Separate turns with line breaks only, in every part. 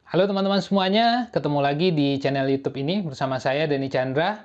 Halo teman-teman semuanya, ketemu lagi di channel YouTube ini bersama saya Denny Chandra.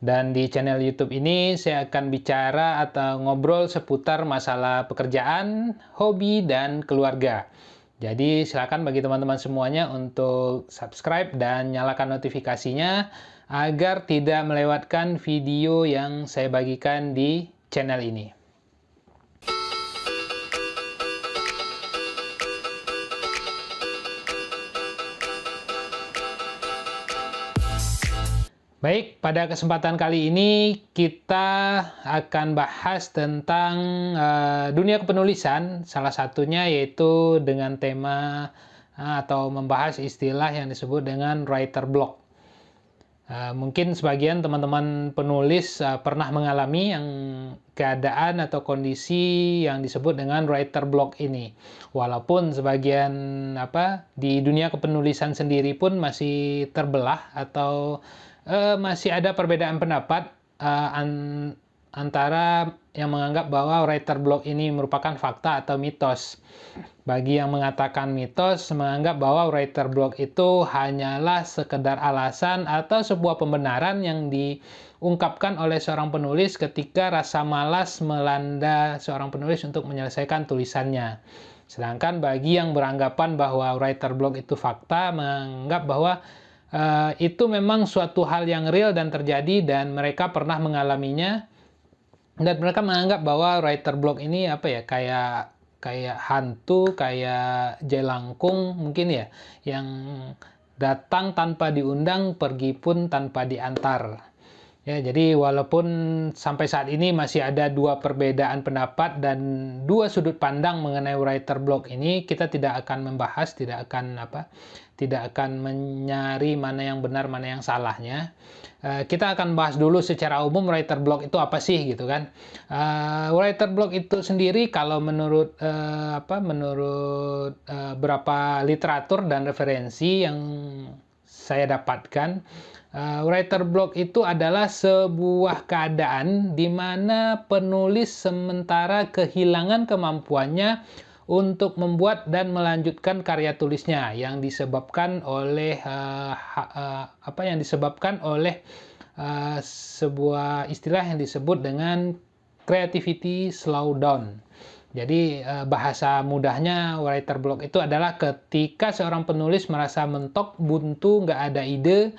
Dan di channel YouTube ini saya akan bicara atau ngobrol seputar masalah pekerjaan, hobi, dan keluarga. Jadi silakan bagi teman-teman semuanya untuk subscribe dan nyalakan notifikasinya agar tidak melewatkan video yang saya bagikan di channel ini. Baik, pada kesempatan kali ini kita akan bahas tentang dunia kepenulisan, salah satunya yaitu dengan tema atau membahas istilah yang disebut dengan writer block. Mungkin sebagian teman-teman penulis pernah mengalami yang keadaan atau kondisi yang disebut dengan writer block ini. Walaupun sebagian di dunia kepenulisan sendiri pun masih terbelah atau masih ada perbedaan pendapat antara yang menganggap bahwa writer block ini merupakan fakta atau mitos. Bagi yang mengatakan mitos, menganggap bahwa writer block itu hanyalah sekedar alasan atau sebuah pembenaran yang diungkapkan oleh seorang penulis ketika rasa malas melanda seorang penulis untuk menyelesaikan tulisannya. Sedangkan bagi yang beranggapan bahwa writer block itu fakta, menganggap bahwa itu memang suatu hal yang real dan terjadi dan mereka pernah mengalaminya, dan mereka menganggap bahwa writer block ini kayak hantu, kayak jelangkung mungkin ya, yang datang tanpa diundang, pergi pun tanpa diantar. Ya, jadi walaupun sampai saat ini masih ada dua perbedaan pendapat dan dua sudut pandang mengenai writer block ini, kita tidak akan membahas, tidak akan menyari mana yang benar, mana yang salahnya. Kita akan bahas dulu secara umum writer block itu apa sih gitu kan. Writer block itu sendiri kalau menurut beberapa literatur dan referensi yang saya dapatkan, writer block itu adalah sebuah keadaan di mana penulis sementara kehilangan kemampuannya untuk membuat dan melanjutkan karya tulisnya yang disebabkan oleh sebuah istilah yang disebut dengan creativity slowdown. Jadi bahasa mudahnya writer block itu adalah ketika seorang penulis merasa mentok, buntu, nggak ada ide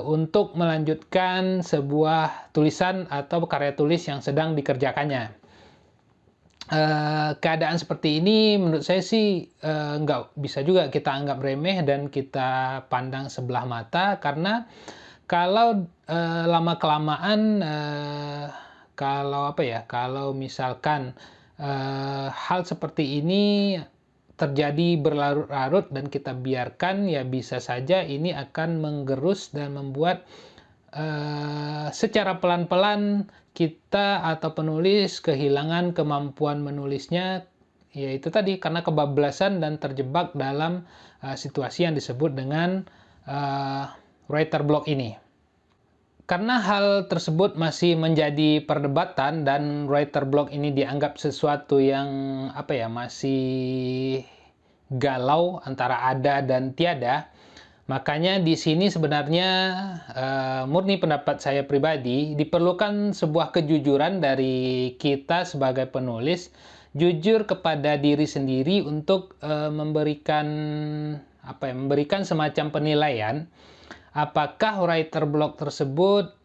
untuk melanjutkan sebuah tulisan atau karya tulis yang sedang dikerjakannya. Keadaan seperti ini menurut saya sih nggak bisa juga kita anggap remeh dan kita pandang sebelah mata, karena kalau lama kelamaan kalau misalkan hal seperti ini terjadi berlarut-larut dan kita biarkan, ya bisa saja ini akan menggerus dan membuat secara pelan-pelan kita atau penulis kehilangan kemampuan menulisnya, yaitu tadi karena kebablasan dan terjebak dalam situasi yang disebut dengan writer block ini. Karena hal tersebut masih menjadi perdebatan dan writer block ini dianggap sesuatu yang masih galau antara ada dan tiada, makanya di sini sebenarnya murni pendapat saya pribadi, diperlukan sebuah kejujuran dari kita sebagai penulis, jujur kepada diri sendiri untuk memberikan semacam penilaian apakah writer block tersebut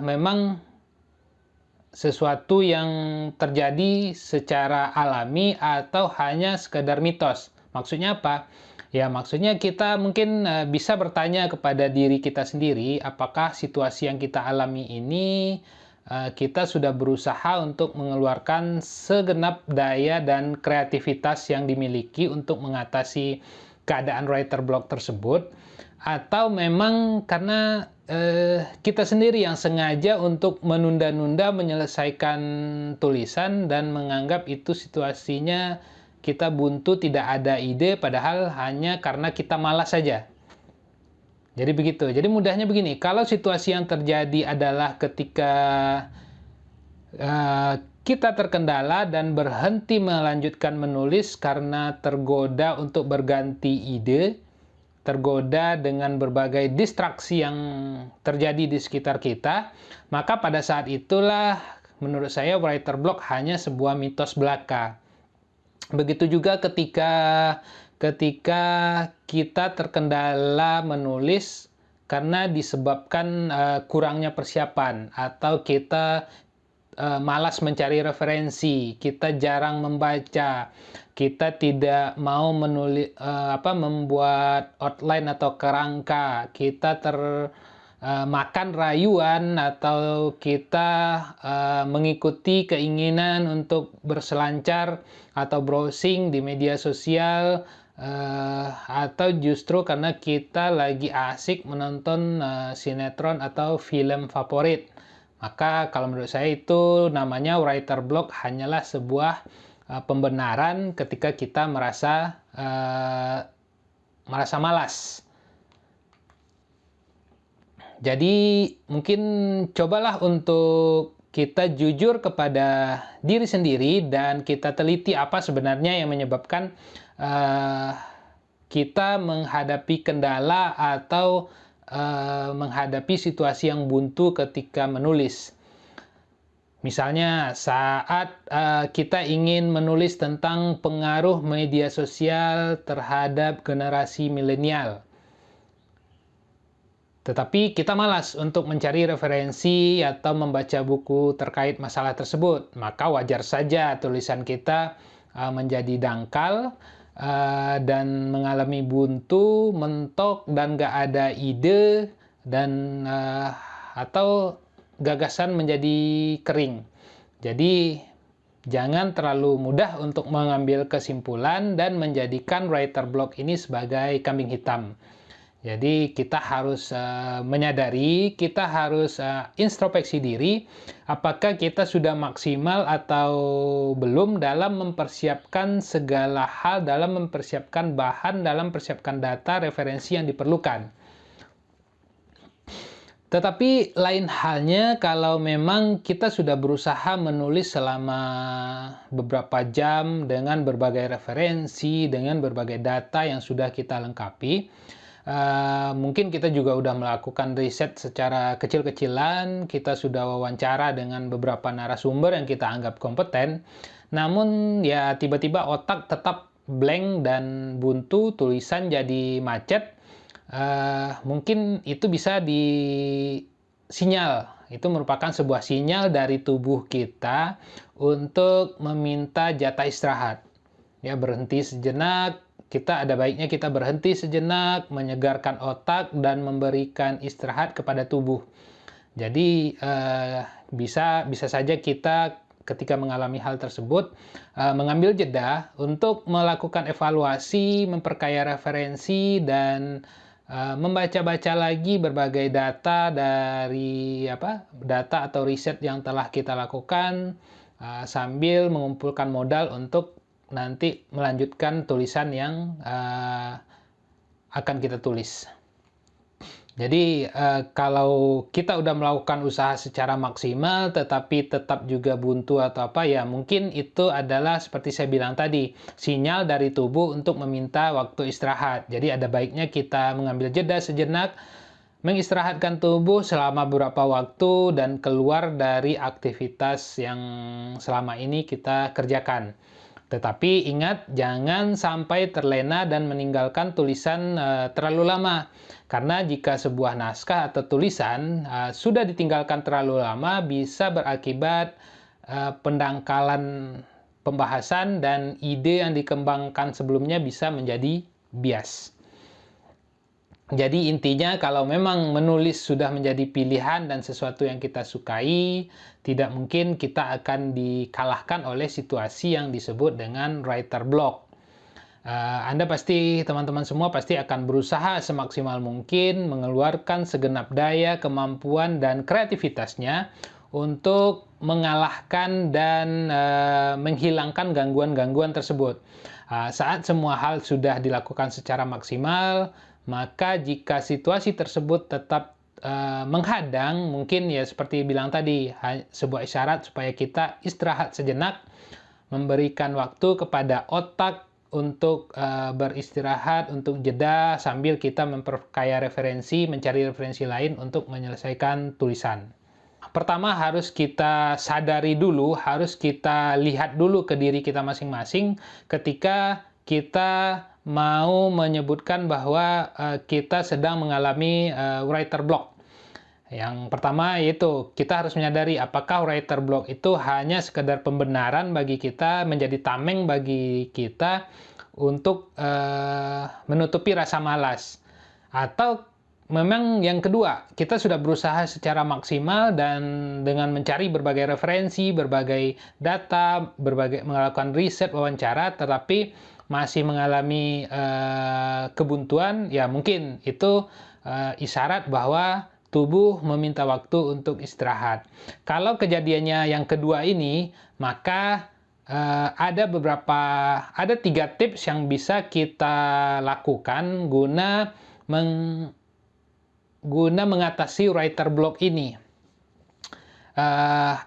memang sesuatu yang terjadi secara alami atau hanya sekedar mitos. Maksudnya apa? Ya, maksudnya kita mungkin bisa bertanya kepada diri kita sendiri, apakah situasi yang kita alami ini kita sudah berusaha untuk mengeluarkan segenap daya dan kreativitas yang dimiliki untuk mengatasi keadaan writer block tersebut, atau memang karena kita sendiri yang sengaja untuk menunda-nunda menyelesaikan tulisan dan menganggap itu situasinya kita buntu, tidak ada ide, padahal hanya karena kita malas saja. Jadi begitu. Jadi mudahnya begini, kalau situasi yang terjadi adalah ketika kita terkendala dan berhenti melanjutkan menulis karena tergoda untuk berganti ide, tergoda dengan berbagai distraksi yang terjadi di sekitar kita, maka pada saat itulah menurut saya writer block hanya sebuah mitos belaka. Begitu juga ketika kita terkendala menulis karena disebabkan kurangnya persiapan, atau kita malas mencari referensi, kita jarang membaca, kita tidak mau membuat outline atau kerangka, kita makan rayuan, atau kita mengikuti keinginan untuk berselancar atau browsing di media sosial, atau justru karena kita lagi asik menonton sinetron atau film favorit. Maka kalau menurut saya itu namanya writer block hanyalah sebuah pembenaran ketika kita merasa malas. Jadi mungkin cobalah untuk kita jujur kepada diri sendiri dan kita teliti apa sebenarnya yang menyebabkan kita menghadapi kendala atau menghadapi situasi yang buntu ketika menulis. Misalnya saat kita ingin menulis tentang pengaruh media sosial terhadap generasi milenial, tetapi kita malas untuk mencari referensi atau membaca buku terkait masalah tersebut, maka wajar saja tulisan kita menjadi dangkal dan mengalami buntu, mentok, dan gak ada ide, dan atau gagasan menjadi kering. Jadi jangan terlalu mudah untuk mengambil kesimpulan dan menjadikan writer block ini sebagai kambing hitam. Jadi kita harus menyadari, kita harus introspeksi diri, apakah kita sudah maksimal atau belum dalam mempersiapkan segala hal, dalam mempersiapkan bahan, dalam mempersiapkan data, referensi yang diperlukan. Tetapi lain halnya kalau memang kita sudah berusaha menulis selama beberapa jam dengan berbagai referensi, dengan berbagai data yang sudah kita lengkapi. Mungkin kita juga udah melakukan riset secara kecil-kecilan, kita sudah wawancara dengan beberapa narasumber yang kita anggap kompeten, namun ya tiba-tiba otak tetap blank dan buntu, tulisan jadi macet. Mungkin itu bisa sinyal, itu merupakan sebuah sinyal dari tubuh kita untuk meminta jatah istirahat. Ya, berhenti sejenak. Ada baiknya kita berhenti sejenak, menyegarkan otak, dan memberikan istirahat kepada tubuh. Jadi bisa saja kita ketika mengalami hal tersebut mengambil jeda untuk melakukan evaluasi, memperkaya referensi, dan membaca-baca lagi berbagai data dari data atau riset yang telah kita lakukan, sambil mengumpulkan modal untuk nanti melanjutkan tulisan yang akan kita tulis. Jadi kalau kita udah melakukan usaha secara maksimal tetapi tetap juga buntu atau ya mungkin itu adalah seperti saya bilang tadi, sinyal dari tubuh untuk meminta waktu istirahat. Jadi ada baiknya kita mengambil jeda sejenak, mengistirahatkan tubuh selama beberapa waktu dan keluar dari aktivitas yang selama ini kita kerjakan. Tetapi ingat, jangan sampai terlena dan meninggalkan tulisan terlalu lama. Karena jika sebuah naskah atau tulisan sudah ditinggalkan terlalu lama, bisa berakibat pendangkalan pembahasan dan ide yang dikembangkan sebelumnya bisa menjadi bias. Jadi intinya kalau memang menulis sudah menjadi pilihan dan sesuatu yang kita sukai, tidak mungkin kita akan dikalahkan oleh situasi yang disebut dengan writer block. Teman-teman semua pasti akan berusaha semaksimal mungkin mengeluarkan segenap daya, kemampuan, dan kreativitasnya untuk mengalahkan dan menghilangkan gangguan-gangguan tersebut. Saat semua hal sudah dilakukan secara maksimal, maka jika situasi tersebut tetap menghadang, mungkin ya seperti bilang tadi, sebuah isyarat supaya kita istirahat sejenak, memberikan waktu kepada otak untuk beristirahat, untuk jeda sambil kita memperkaya referensi, mencari referensi lain untuk menyelesaikan tulisan. Pertama harus kita sadari dulu, harus kita lihat dulu ke diri kita masing-masing ketika kita mau menyebutkan bahwa kita sedang mengalami writer block. Yang pertama yaitu kita harus menyadari apakah writer block itu hanya sekedar pembenaran bagi kita, menjadi tameng bagi kita untuk menutupi rasa malas. Atau memang yang kedua, kita sudah berusaha secara maksimal dan dengan mencari berbagai referensi, berbagai data, melakukan riset, wawancara, tetapi masih mengalami kebuntuan, ya mungkin itu isyarat bahwa tubuh meminta waktu untuk istirahat. Kalau kejadiannya yang kedua ini, maka ada 3 tips yang bisa kita lakukan guna mengatasi writer block ini.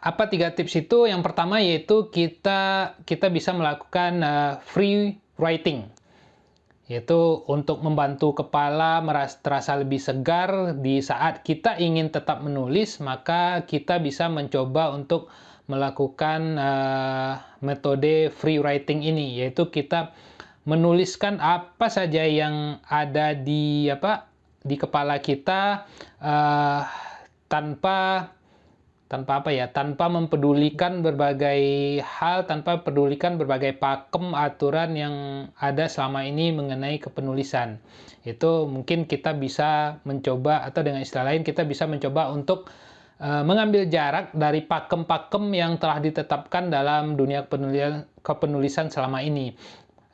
Apa 3 tips itu? Yang pertama yaitu kita bisa melakukan free writing, yaitu untuk membantu kepala terasa lebih segar di saat kita ingin tetap menulis, maka kita bisa mencoba untuk melakukan metode free writing ini, yaitu kita menuliskan apa saja yang ada di kepala kita tanpa mempedulikan berbagai hal, tanpa pedulikan berbagai pakem aturan yang ada selama ini mengenai kepenulisan. Itu mungkin kita bisa mencoba, atau dengan istilah lain kita bisa mencoba untuk mengambil jarak dari pakem-pakem yang telah ditetapkan dalam dunia kepenulisan selama ini.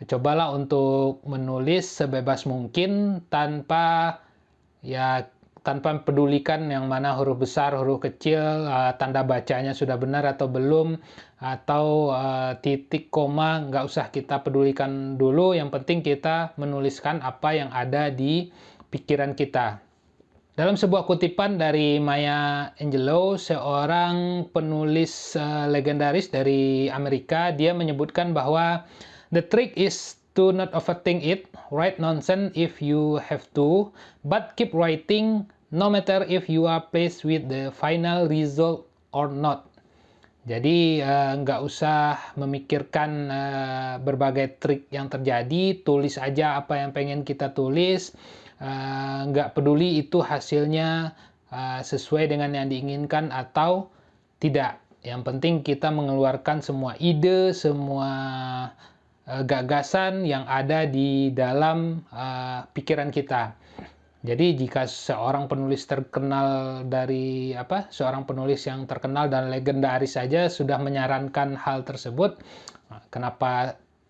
Cobalah untuk menulis sebebas mungkin tanpa pedulikan yang mana huruf besar, huruf kecil, tanda bacanya sudah benar atau belum, atau titik, koma, nggak usah kita pedulikan dulu. Yang penting kita menuliskan apa yang ada di pikiran kita. Dalam sebuah kutipan dari Maya Angelou, seorang penulis legendaris dari Amerika, dia menyebutkan bahwa the trick is to not overthink it, write nonsense if you have to, but keep writing no matter if you are pleased with the final result or not. Jadi nggak usah memikirkan berbagai trik yang terjadi, tulis aja apa yang pengen kita tulis, nggak peduli itu hasilnya sesuai dengan yang diinginkan atau tidak. Yang penting kita mengeluarkan semua ide, semua gagasan yang ada di dalam pikiran kita. Jadi jika seorang penulis seorang penulis yang terkenal dan legendaris saja sudah menyarankan hal tersebut,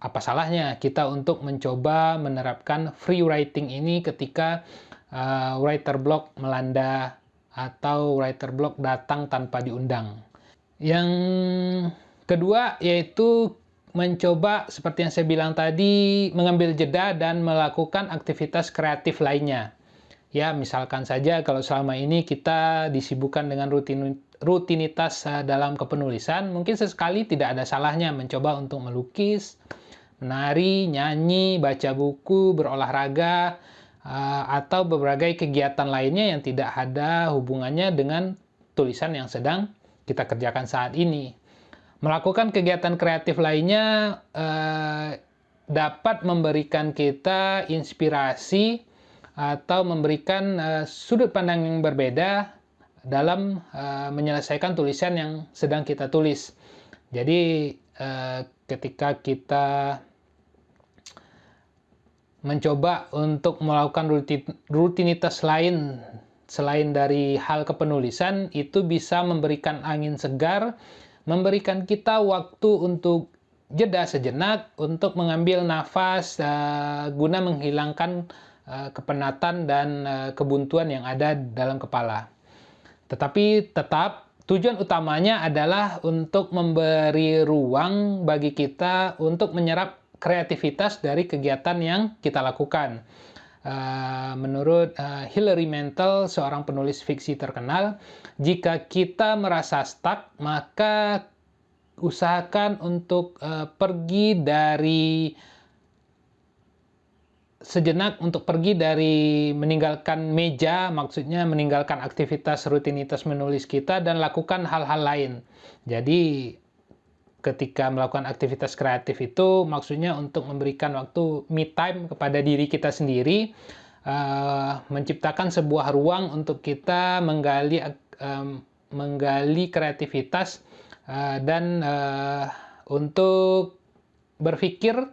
apa salahnya kita untuk mencoba menerapkan free writing ini ketika writer block melanda atau writer block datang tanpa diundang. Yang kedua yaitu mencoba, seperti yang saya bilang tadi, mengambil jeda dan melakukan aktivitas kreatif lainnya. Ya, misalkan saja kalau selama ini kita disibukkan dengan rutinitas dalam kepenulisan, mungkin sesekali tidak ada salahnya mencoba untuk melukis, menari, nyanyi, baca buku, berolahraga, atau berbagai kegiatan lainnya yang tidak ada hubungannya dengan tulisan yang sedang kita kerjakan saat ini. Melakukan kegiatan kreatif lainnya dapat memberikan kita inspirasi atau memberikan sudut pandang yang berbeda dalam menyelesaikan tulisan yang sedang kita tulis. Jadi ketika kita mencoba untuk melakukan rutinitas lain selain dari hal kepenulisan, itu bisa memberikan angin segar, memberikan kita waktu untuk jeda sejenak, untuk mengambil nafas guna menghilangkan kepenatan dan kebuntuan yang ada dalam kepala. Tetapi tetap tujuan utamanya adalah untuk memberi ruang bagi kita untuk menyerap kreativitas dari kegiatan yang kita lakukan. Menurut Hilary Mantel, seorang penulis fiksi terkenal, jika kita merasa stuck, maka usahakan untuk pergi dari sejenak untuk pergi dari meninggalkan meja, maksudnya meninggalkan aktivitas rutinitas menulis kita dan lakukan hal-hal lain. Jadi ketika melakukan aktivitas kreatif itu maksudnya untuk memberikan waktu me time kepada diri kita sendiri, menciptakan sebuah ruang untuk kita menggali kreativitas dan untuk berpikir,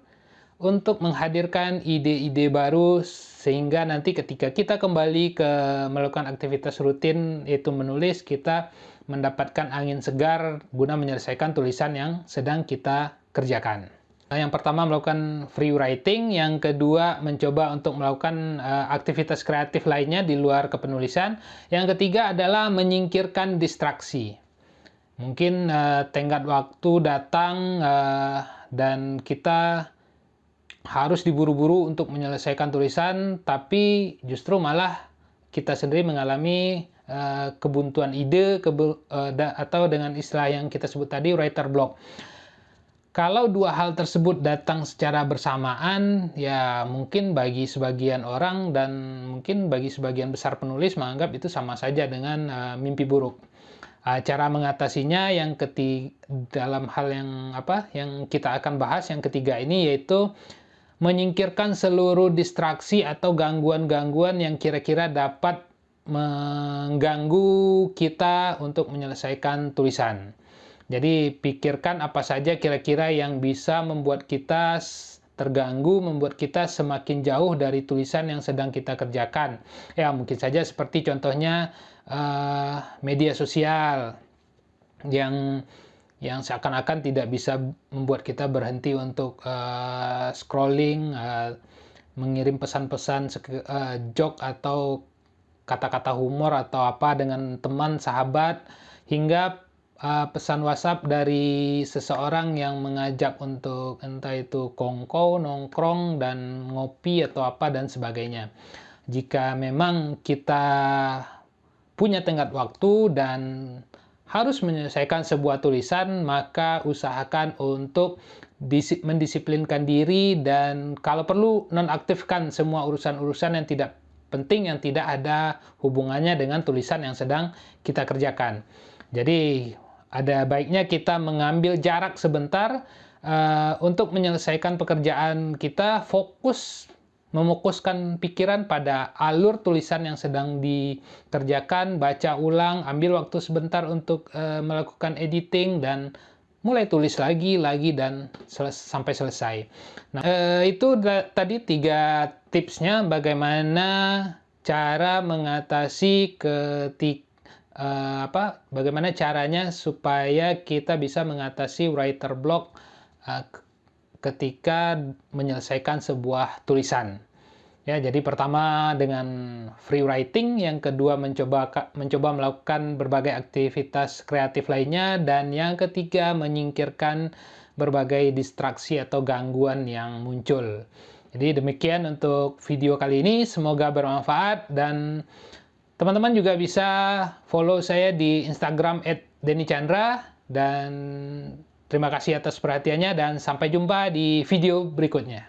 untuk menghadirkan ide-ide baru, sehingga nanti ketika kita kembali ke melakukan aktivitas rutin yaitu menulis, kita mendapatkan angin segar guna menyelesaikan tulisan yang sedang kita kerjakan. Yang pertama melakukan free writing, yang kedua mencoba untuk melakukan aktivitas kreatif lainnya di luar kepenulisan, yang ketiga adalah menyingkirkan distraksi. Mungkin tenggat waktu datang dan kita harus diburu-buru untuk menyelesaikan tulisan, tapi justru malah kita sendiri mengalami kebuntuan ide atau dengan istilah yang kita sebut tadi writer block. Kalau dua hal tersebut datang secara bersamaan, ya mungkin bagi sebagian orang dan mungkin bagi sebagian besar penulis menganggap itu sama saja dengan mimpi buruk. Cara mengatasinya dalam hal yang kita akan bahas yang ketiga ini, yaitu menyingkirkan seluruh distraksi atau gangguan-gangguan yang kira-kira dapat mengganggu kita untuk menyelesaikan tulisan. Jadi pikirkan apa saja kira-kira yang bisa membuat kita terganggu, membuat kita semakin jauh dari tulisan yang sedang kita kerjakan. Ya, mungkin saja seperti contohnya media sosial yang seakan-akan tidak bisa membuat kita berhenti untuk scrolling, mengirim pesan-pesan joke atau kata-kata humor atau apa dengan teman, sahabat, hingga pesan WhatsApp dari seseorang yang mengajak untuk entah itu kongko, nongkrong, dan ngopi atau apa dan sebagainya. Jika memang kita punya tenggat waktu dan harus menyelesaikan sebuah tulisan, maka usahakan untuk mendisiplinkan diri dan kalau perlu nonaktifkan semua urusan-urusan yang tidak penting, yang tidak ada hubungannya dengan tulisan yang sedang kita kerjakan. Jadi ada baiknya kita mengambil jarak sebentar untuk menyelesaikan pekerjaan kita, mefokuskan pikiran pada alur tulisan yang sedang dikerjakan, baca ulang, ambil waktu sebentar untuk melakukan editing, dan mulai tulis lagi dan sampai selesai. Nah, itu tadi 3 tipsnya bagaimana cara mengatasi bagaimana caranya supaya kita bisa mengatasi writer block ketika menyelesaikan sebuah tulisan. Ya, jadi pertama dengan free writing, yang kedua mencoba melakukan berbagai aktivitas kreatif lainnya, dan yang ketiga menyingkirkan berbagai distraksi atau gangguan yang muncul. Jadi demikian untuk video kali ini, semoga bermanfaat dan teman-teman juga bisa follow saya di Instagram @dennychandra, dan terima kasih atas perhatiannya dan sampai jumpa di video berikutnya.